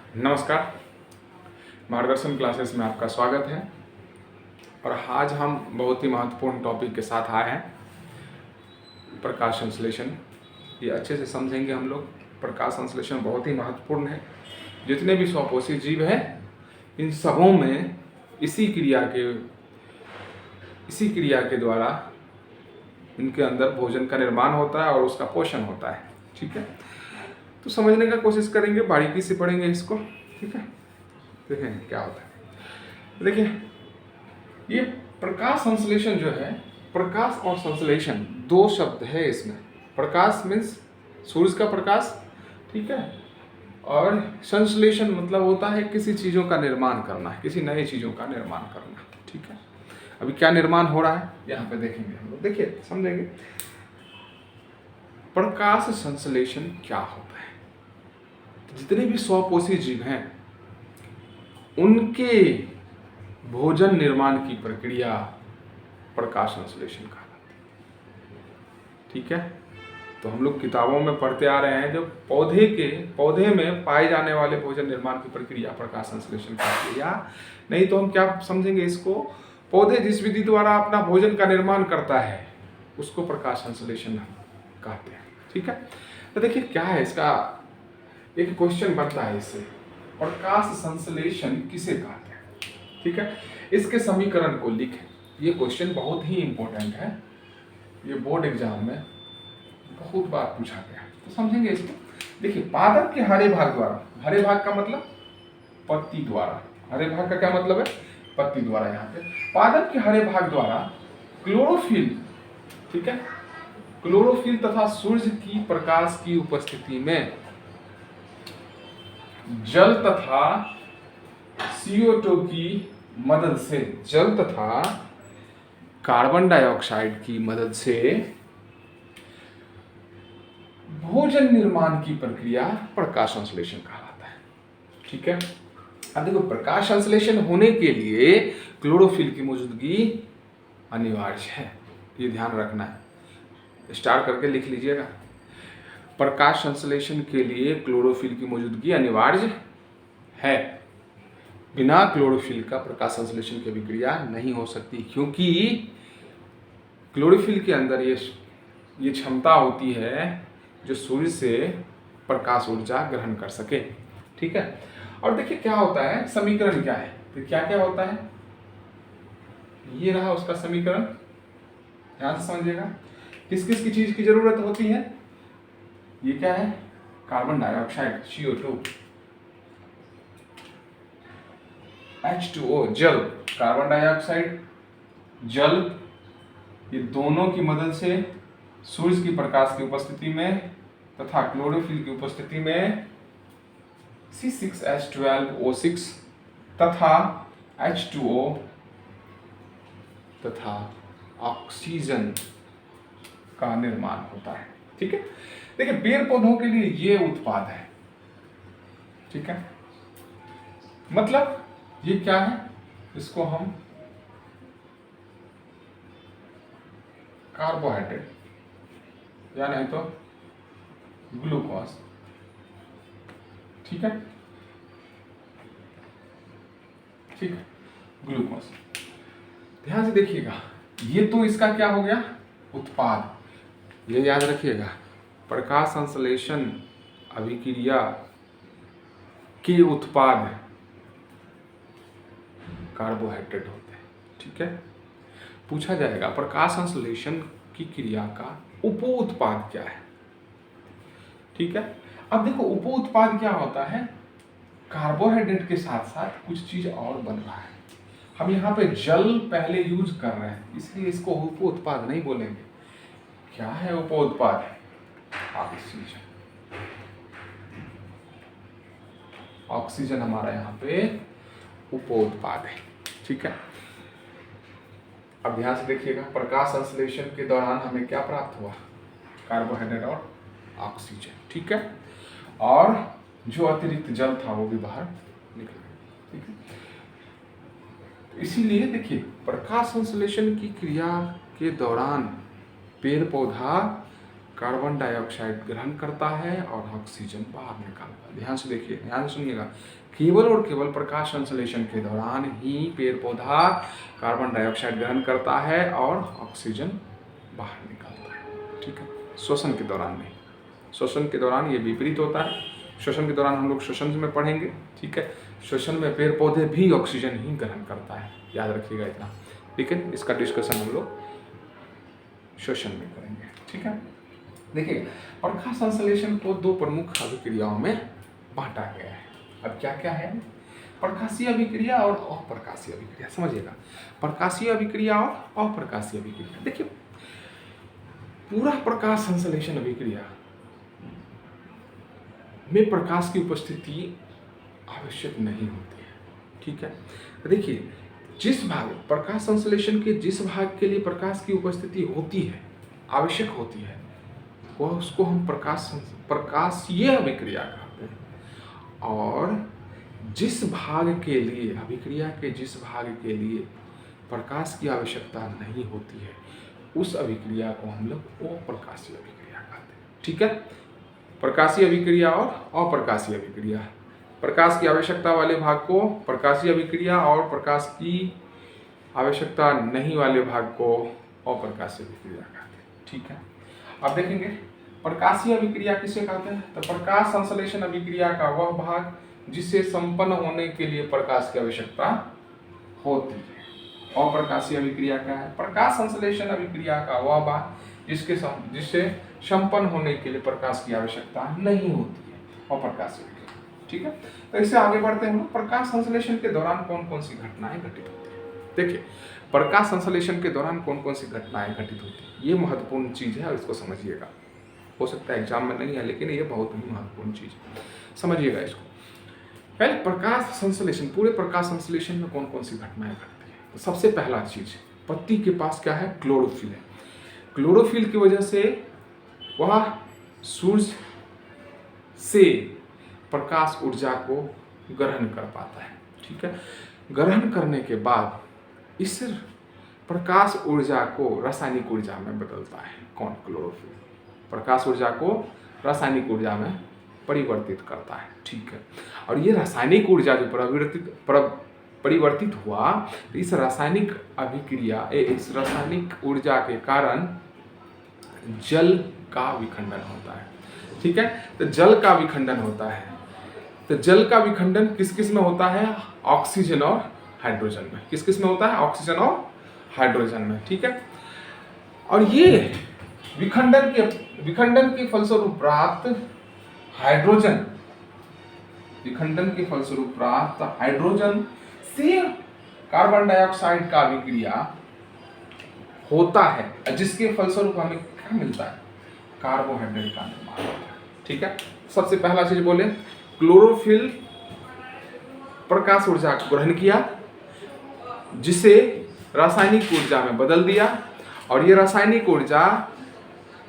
नमस्कार। मार्गदर्शन क्लासेस में आपका स्वागत है। और आज हम बहुत ही महत्वपूर्ण टॉपिक के साथ आए हैं, प्रकाश संश्लेषण। ये अच्छे से समझेंगे हम लोग। प्रकाश संश्लेषण बहुत ही महत्वपूर्ण है। जितने भी स्वपोषी जीव हैं, इन सबों में इसी क्रिया के द्वारा इनके अंदर भोजन का निर्माण होता है और उसका पोषण होता है। ठीक है, तो समझने का कोशिश करेंगे, बारीकी से पढ़ेंगे इसको। ठीक है, देखें क्या होता है। देखिए, ये प्रकाश संश्लेषण जो है, प्रकाश और संश्लेषण दो शब्द है इसमें। प्रकाश मीन्स सूरज का प्रकाश, ठीक है, और संश्लेषण मतलब होता है किसी चीज़ों का निर्माण करना, किसी नए चीज़ों का निर्माण करना। ठीक है, अभी क्या निर्माण हो रहा है यहाँ पे देखेंगे हम लोग। देखिए, समझेंगे प्रकाश संश्लेषण क्या होता है। जितने भी स्वपोषी जीव हैं, उनके भोजन निर्माण की प्रक्रिया प्रकाश संश्लेषण कहलाती है। ठीक है, तो हम लोग किताबों में पढ़ते आ रहे हैं, जो पौधे में पाए जाने वाले भोजन निर्माण की प्रक्रिया प्रकाश संश्लेषण कहलाती है। या नहीं तो हम क्या समझेंगे इसको, पौधे जिस विधि द्वारा अपना भोजन का निर्माण करता है उसको प्रकाश संश्लेषण कहते हैं। ठीक है, तो देखिए क्या है इसका, एक क्वेश्चन बनता है इससे, प्रकाश संश्लेषण किसे कहते हैं। ठीक है, इसके समीकरण को लिखें। ये क्वेश्चन बहुत ही इंपॉर्टेंट है, ये बोर्ड एग्जाम में बहुत बार पूछा गया, तो समझेंगे इसको। देखिए, पादप के हरे भाग द्वारा, हरे भाग का मतलब पत्ती द्वारा, हरे भाग का क्या मतलब है, पत्ती द्वारा। यहाँ पे पादप के हरे भाग द्वारा क्लोरोफिल, ठीक है, क्लोरोफिल तथा सूर्य की प्रकाश की उपस्थिति में जल तथा CO2 की मदद से, जल तथा कार्बन डाइऑक्साइड की मदद से भोजन निर्माण की प्रक्रिया प्रकाश संश्लेषण कहलाता है। ठीक है, अब देखो, प्रकाश संश्लेषण होने के लिए क्लोरोफिल की मौजूदगी अनिवार्य है, ये ध्यान रखना है। स्टार करके लिख लीजिएगा, प्रकाश संश्लेषण के लिए क्लोरोफिल की मौजूदगी अनिवार्य है। बिना क्लोरोफिल का प्रकाश संश्लेषण की अभिक्रिया नहीं हो सकती, क्योंकि क्लोरोफिल के अंदर ये क्षमता होती है जो सूर्य से प्रकाश ऊर्जा ग्रहण कर सके। ठीक है, और देखिए क्या होता है, समीकरण क्या है, तो क्या क्या होता है, ये रहा उसका समीकरण। ध्यान से समझिएगा, किस किस की चीज की जरूरत होती है। ये क्या है, कार्बन डाइऑक्साइड CO2, H2O जल, कार्बन डाइऑक्साइड जल, ये दोनों की मदद से सूर्य की प्रकाश की उपस्थिति में तथा क्लोरोफिल की उपस्थिति में C6H12O6 तथा H2O तथा ऑक्सीजन का निर्माण होता है। ठीक है, देखिए, पेड़ पौधों के लिए ये उत्पाद है। ठीक है, मतलब ये क्या है, इसको हम कार्बोहाइड्रेट या नहीं तो ग्लूकोज, ठीक है, ठीक है, ग्लूकोज। ध्यान से देखिएगा, ये तो इसका क्या हो गया, उत्पाद। ये याद रखिएगा, प्रकाश संश्लेषण अभिक्रिया के उत्पाद कार्बोहाइड्रेट होते हैं। ठीक है, पूछा जाएगा प्रकाश संश्लेषण की क्रिया का उपोत्पाद क्या है। ठीक है, अब देखो, उपोत्पाद क्या होता है, कार्बोहाइड्रेट के साथ साथ कुछ चीज और बन रहा है। हम यहाँ पे जल पहले यूज कर रहे हैं, इसलिए इसको उपोत्पाद नहीं बोलेंगे। क्या है उपोत्पाद, ऑक्सीजन। ऑक्सीजन हमारा यहाँ पे उपोत्पाद है। ठीक है, अब ध्यान से देखिएगा, प्रकाश संश्लेषण के दौरान हमें क्या प्राप्त हुआ, कार्बोहाइड्रेट और ऑक्सीजन। ठीक है, और जो अतिरिक्त जल था वो भी बाहर निकल गया। ठीक है, तो इसीलिए देखिए, प्रकाश संश्लेषण की क्रिया के दौरान पेड़ पौधा कार्बन डाइऑक्साइड ग्रहण करता है और ऑक्सीजन बाहर निकालता है। ध्यान से देखिए, ध्यान से सुनिएगा, केवल और केवल प्रकाश संश्लेषण के दौरान ही पेड़ पौधा कार्बन डाइऑक्साइड ग्रहण करता है और ऑक्सीजन बाहर निकालता है। ठीक है, श्वसन के दौरान नहीं। श्वसन के दौरान ये विपरीत होता है। श्वसन के दौरान हम लोग श्वसन में पढ़ेंगे। ठीक है, श्वसन में पेड़ पौधे भी ऑक्सीजन ही ग्रहण करता है, याद रखिएगा इतना। ठीक है, इसका डिस्कशन हम लोग श्वसन में करेंगे। ठीक है, देखिए प्रकाश संश्लेषण को दो प्रमुख अभिक्रियाओं में बांटा गया है। अब क्या क्या है? प्रकाशीय अभिक्रिया और अप्रकाशीय अभिक्रिया। समझिएगा, प्रकाशीय अभिक्रिया और अप्रकाशीय अभिक्रिया। देखिए, पूरा प्रकाश संश्लेषण अभिक्रिया में प्रकाश की उपस्थिति आवश्यक नहीं होती है। ठीक है, देखिए जिस भाग प्रकाश संश्लेषण के जिस भाग के लिए प्रकाश की उपस्थिति होती है, आवश्यक होती है, वह उसको हम प्रकाशीय अभिक्रिया कहते हैं। और जिस भाग के लिए अभिक्रिया के जिस भाग के लिए प्रकाश की आवश्यकता नहीं होती है, उस अभिक्रिया को हम लोग अप्रकाशीय अभिक्रिया कहते हैं। ठीक है, प्रकाशीय अभिक्रिया और अप्रकाशीय अभिक्रिया। प्रकाश की आवश्यकता वाले भाग को प्रकाशीय अभिक्रिया और प्रकाश की आवश्यकता नहीं वाले भाग को अप्रकाशीय अभिक्रिया कहते हैं। ठीक है, अब देखेंगे प्रकाशीय अभिक्रिया किसे कहते हैं? तो प्रकाश संश्लेषण अभिक्रिया का वह भाग जिसे संपन्न होने के लिए प्रकाश की आवश्यकता होती है। अप्रकाशीय अभिक्रिया क्या है? प्रकाश संश्लेषण अभिक्रिया का वह भाग जिससे संपन्न होने के लिए प्रकाश की आवश्यकता नहीं होती है, अप्रकाशीय अभिक्रिया। ठीक है, तो इससे आगे बढ़ते हैं। प्रकाश संश्लेषण के दौरान कौन कौन सी घटनाएं घटित होती है? देखिए, प्रकाश संश्लेषण के दौरान कौन कौन सी घटनाएं घटित होती है, ये महत्वपूर्ण चीज है और इसको समझिएगा। हो सकता है एग्जाम में नहीं है, लेकिन ये बहुत ही महत्वपूर्ण चीज है, समझिएगा इसको। पहले प्रकाश संश्लेषण, पूरे प्रकाश संश्लेषण में कौन कौन सी घटनाएं घटती है? तो सबसे पहला चीज, पत्ती के पास क्या है? क्लोरोफिल है। क्लोरोफिल की वजह से वह सूर्य से प्रकाश ऊर्जा को ग्रहण कर पाता है। ठीक है, ग्रहण करने के बाद इस प्रकाश ऊर्जा को रासायनिक ऊर्जा में बदलता है। कौन? क्लोरोफिल प्रकाश ऊर्जा को रासायनिक ऊर्जा में परिवर्तित करता है। ठीक है, और ये रासायनिक ऊर्जा जो परिवर्तित हुआ, तो इस रासायनिक अभिक्रिया इस रासायनिक ऊर्जा के कारण जल का विखंडन होता है। ठीक है, तो जल का विखंडन होता है। तो जल का विखंडन किस किस में होता है? ऑक्सीजन और हाइड्रोजन में। किस किस में होता है? ऑक्सीजन और हाइड्रोजन में। ठीक है, और ये विखंडन के फलस्वरूप प्राप्त हाइड्रोजन, विखंडन के फलस्वरूप प्राप्त हाइड्रोजन से कार्बन डाइऑक्साइड का अभिक्रिया होता है, जिसके फलस्वरूप हमें क्या मिलता है? कार्बोहाइड्रेट का निर्माण होता है। ठीक है, सबसे पहला चीज बोले, क्लोरोफिल प्रकाश ऊर्जा को ग्रहण किया, जिसे रासायनिक ऊर्जा में बदल दिया, और ये रासायनिक ऊर्जा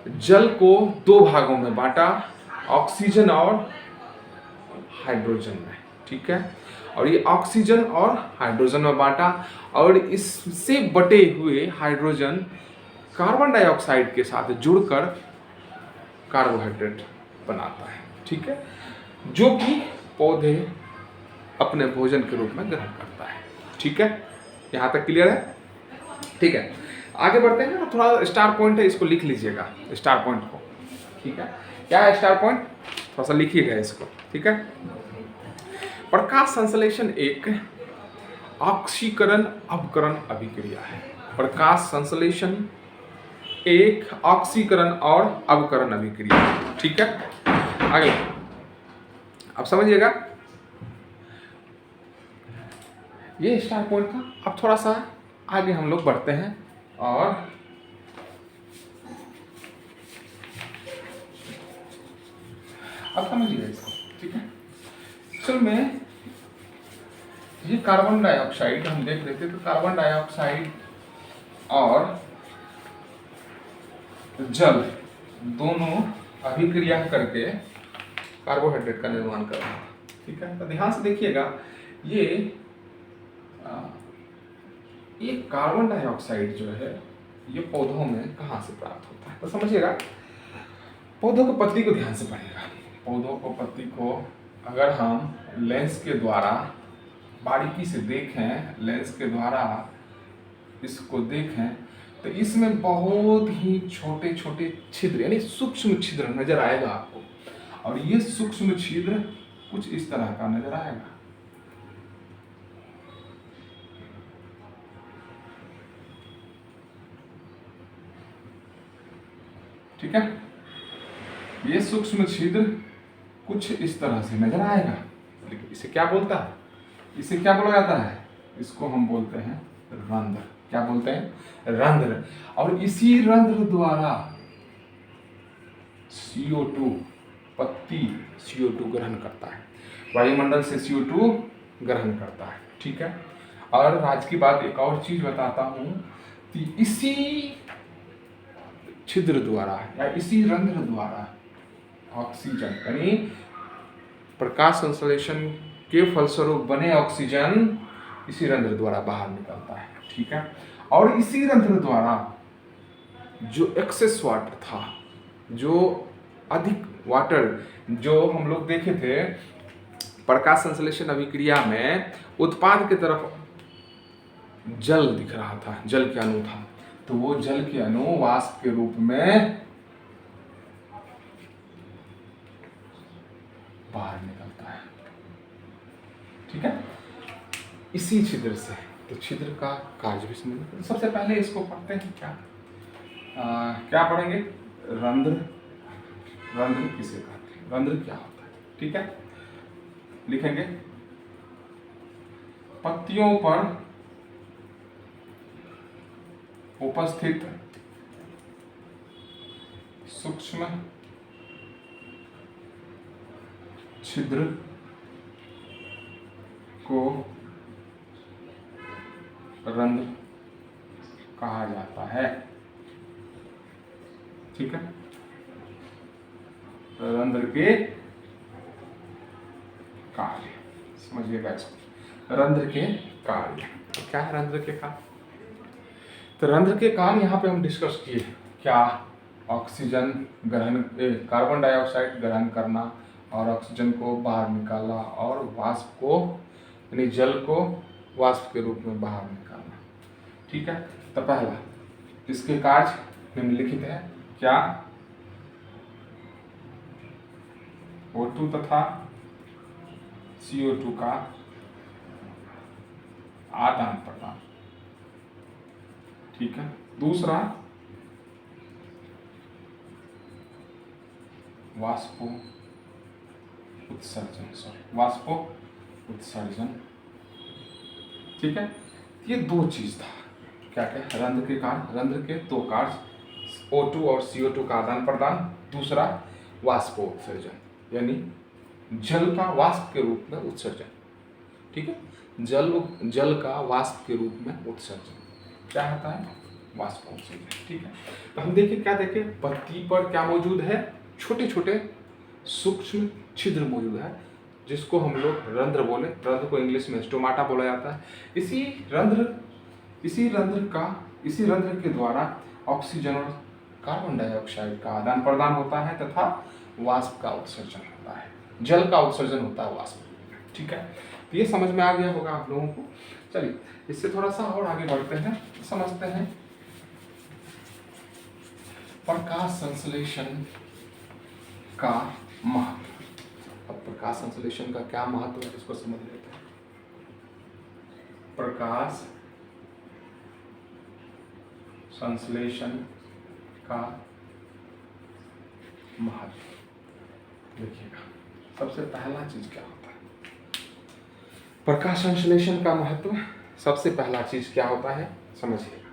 जल को दो भागों में बांटा, ऑक्सीजन और हाइड्रोजन में। ठीक है, और ये ऑक्सीजन और हाइड्रोजन में बांटा, और इससे बटे हुए हाइड्रोजन कार्बन डाइऑक्साइड के साथ जुड़कर कार्बोहाइड्रेट बनाता है। ठीक है, जो कि पौधे अपने भोजन के रूप में ग्रहण करता है। ठीक है, यहाँ तक क्लियर है? ठीक है, आगे बढ़ते हैं ना। थोड़ा स्टार पॉइंट है, इसको लिख लीजिएगा स्टार पॉइंट को। ठीक है, क्या है स्टार पॉइंट? थोड़ा सा लिखिएगा इसको। ठीक है, प्रकाश संश्लेषण एक ऑक्सीकरण अपकरण अभिक्रिया है। प्रकाश संश्लेषण एक ऑक्सीकरण और अवकरण अभिक्रिया है। ठीक है, आगे अब समझिएगा ये स्टार पॉइंट था। अब थोड़ा सा आगे हम लोग बढ़ते हैं और अब समझिए इसको। ठीक है, असल में ये कार्बन डाइऑक्साइड हम देख रहे थे, तो कार्बन डाइऑक्साइड और जल दोनों अभिक्रिया करके कार्बोहाइड्रेट का निर्माण कर रहा है। ठीक है, तो ध्यान से देखिएगा, ये कार्बन डाइऑक्साइड जो है ये पौधों में कहाँ से प्राप्त होता है? तो समझिएगा, पौधों को पत्ती को ध्यान से पढ़िएगा। पौधों को पत्ती को अगर हम लेंस के द्वारा बारीकी से देखें, लेंस के द्वारा इसको देखें तो इसमें बहुत ही छोटे छोटे छिद्र यानी सूक्ष्म छिद्र नजर आएगा आपको, और ये सूक्ष्म छिद्र कुछ इस तरह का नजर आएगा। ठीक है, ये सूक्ष्म छिद्र कुछ इस तरह से नजर आएगा। लेकिन इसे क्या बोलता है, इसे क्या बोला जाता है, इसको हम बोलते हैं रंध्र। क्या बोलते हैं, रंध्र। और इसी रंध्र द्वारा CO2, पत्ती CO2 ग्रहण करता है, वायुमंडल से CO2 ग्रहण करता है। ठीक है, और आज की बात एक और चीज बताता हूं कि इसी छिद्र द्वारा या इसी रंध्र द्वारा ऑक्सीजन यानी प्रकाश संश्लेषण के फलस्वरूप बने ऑक्सीजन इसी रंध्र द्वारा बाहर निकलता है। ठीक है, और इसी रंध्र द्वारा जो एक्सेस वाटर था, जो अधिक वाटर जो हम लोग देखे थे प्रकाश संश्लेषण अभिक्रिया में, उत्पाद की तरफ जल दिख रहा था, जल के अणु था, तो वो जल के अणु वाष्प के रूप में बाहर निकलता है। ठीक है, इसी छिद्र से। तो छिद्र का कार्य भी समझ। सबसे पहले इसको पढ़ते हैं, क्या पढ़ेंगे, रंध्र। रंध्र किसे कहते हैं, रंध्र क्या होता है। ठीक है, लिखेंगे पत्तियों पर उपस्थित सूक्ष्म छिद्र को रंध्र कहा जाता है। ठीक है, रंध्र के कार्य समझिएगा इसको, रंध्र के कार्य। तो क्या है रंध्र के कार्य, तो रंध्र के कार्य यहाँ पे हम डिस्कस किए। क्या, ऑक्सीजन ग्रहण, कार्बन डाइऑक्साइड ग्रहण करना और ऑक्सीजन को बाहर निकालना, और वाष्प को यानी जल को वाष्प के रूप में बाहर निकालना। ठीक है, तो पहला इसके कार्य निम्नलिखित है। क्या, O2 तथा CO2 का आदान प्रदान। ठीक है, दूसरा वाष्पो उत्सर्जन। ठीक है, ये दो चीज था। क्या क्या, रंध्र के कार्य, रंध्र के दो कार्य, O2 और CO2 का आदान प्रदान, दूसरा वाष्पो उत्सर्जन यानी जल का वाष्प के रूप में उत्सर्जन। ठीक है, जल का वाष्प के रूप में उत्सर्जन क्या होता है, वाष्प उत्सर्जन। ठीक है, तो हम देखें, क्या देखें, पत्ती पर क्या मौजूद है, छोटे छोटे सूक्ष्म छिद्र मौजूद है, जिसको हम लोग रंध्र बोले। रंध्र को इंग्लिश में स्टोमाटा बोला जाता है। इसी रंध्र के द्वारा ऑक्सीजन और कार्बन डाइऑक्साइड का आदान प्रदान होता है तथा वाष्प का उत्सर्जन होता है, जल का उत्सर्जन होता है वाष्प। ठीक है, तो ये समझ में आ गया होगा आप लोगों को। चलिए इससे थोड़ा सा और आगे बढ़ते हैं, समझते हैं प्रकाश संश्लेषण का महत्व। अब प्रकाश संश्लेषण का क्या महत्व है इसको समझ लेते हैं। प्रकाश संश्लेषण का महत्व देखिएगा, सबसे पहला चीज क्या होता है प्रकाश संश्लेषण का महत्व। सबसे पहला चीज क्या होता है समझिएगा।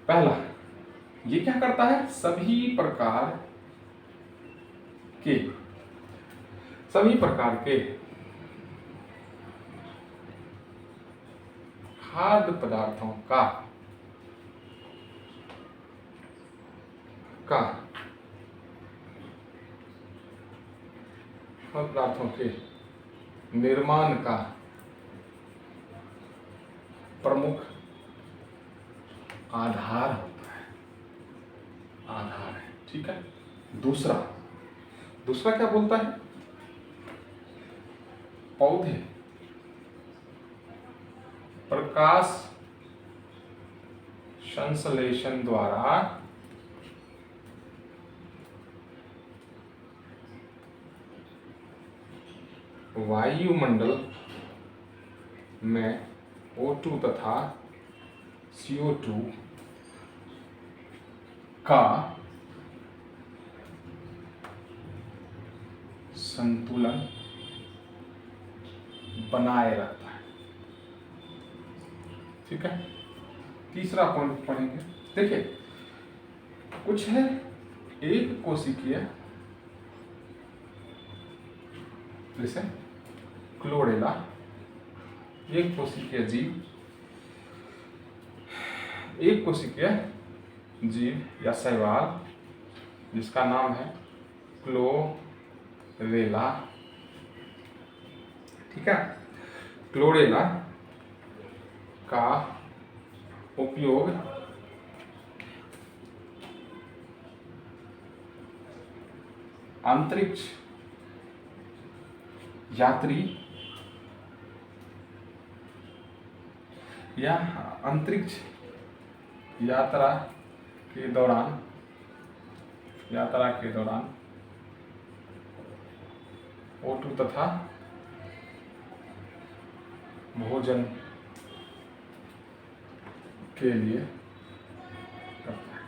पहला, ये क्या करता है, सभी प्रकार के खाद्य पदार्थों के निर्माण का प्रमुख आधार होता है, आधार है। ठीक है। दूसरा क्या बोलता है? पौधे प्रकाश संश्लेषण द्वारा वायुमंडल में O2 तथा CO2 का संतुलन बनाए रखता है। ठीक है। तीसरा पॉइंट पढ़ेंगे। देखिए, कुछ है एक कोशिकीय, जैसे क्लोरेला, एक कोशिकीय जीव, एक कोशिकीय जीव या शैवाल जिसका नाम है क्लोरेला। ठीक है। क्लोरेला का उपयोग अंतरिक्ष यात्री या अंतरिक्ष यात्रा के दौरान O2 तथा भोजन के लिए करता है।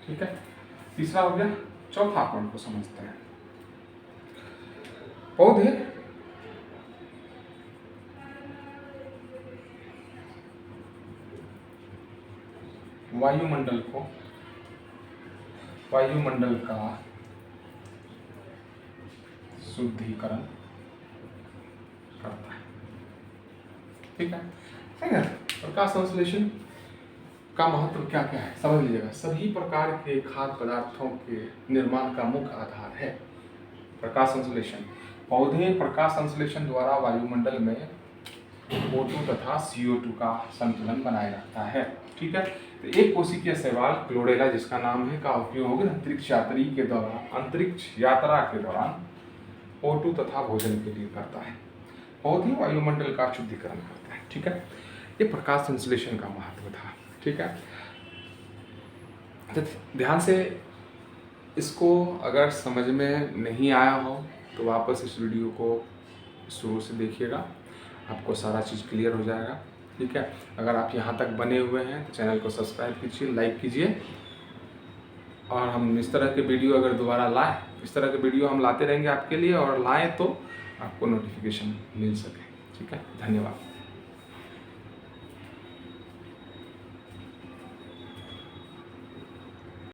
ठीक है। तीसरा हो गया। चौथा पॉइंट को समझते हैं। पौधे वायुमंडल का शुद्धिकरण करता है। ठीक है। प्रकाश संश्लेषण का महत्व क्या क्या है समझ लीजिएगा। सभी प्रकार के खाद्य पदार्थों के निर्माण का मुख्य आधार है प्रकाश संश्लेषण। पौधे प्रकाश संश्लेषण द्वारा वायुमंडल में O2 तथा CO2 का संतुलन बनाए रखता है। ठीक है। तो एक कोशिकीय शैवाल क्लोरेला जिसका नाम है का उपयोग अंतरिक्ष यात्रा के दौरान O2 तथा भोजन के लिए करता है। पौधे वायुमंडल का शुद्धिकरण करता है। ठीक है। ये प्रकाश संश्लेषण का महत्व था। ठीक है। तो ध्यान से इसको अगर समझ में नहीं आया हो तो वापस इस वीडियो को शुरू से देखिएगा, आपको सारा चीज़ क्लियर हो जाएगा। ठीक है। अगर आप यहाँ तक बने हुए हैं तो चैनल को सब्सक्राइब कीजिए, लाइक कीजिए, और हम इस तरह के वीडियो अगर दोबारा लाएँ, इस तरह के वीडियो हम लाते रहेंगे आपके लिए, और लाएँ तो आपको नोटिफिकेशन मिल सके। ठीक है। धन्यवाद।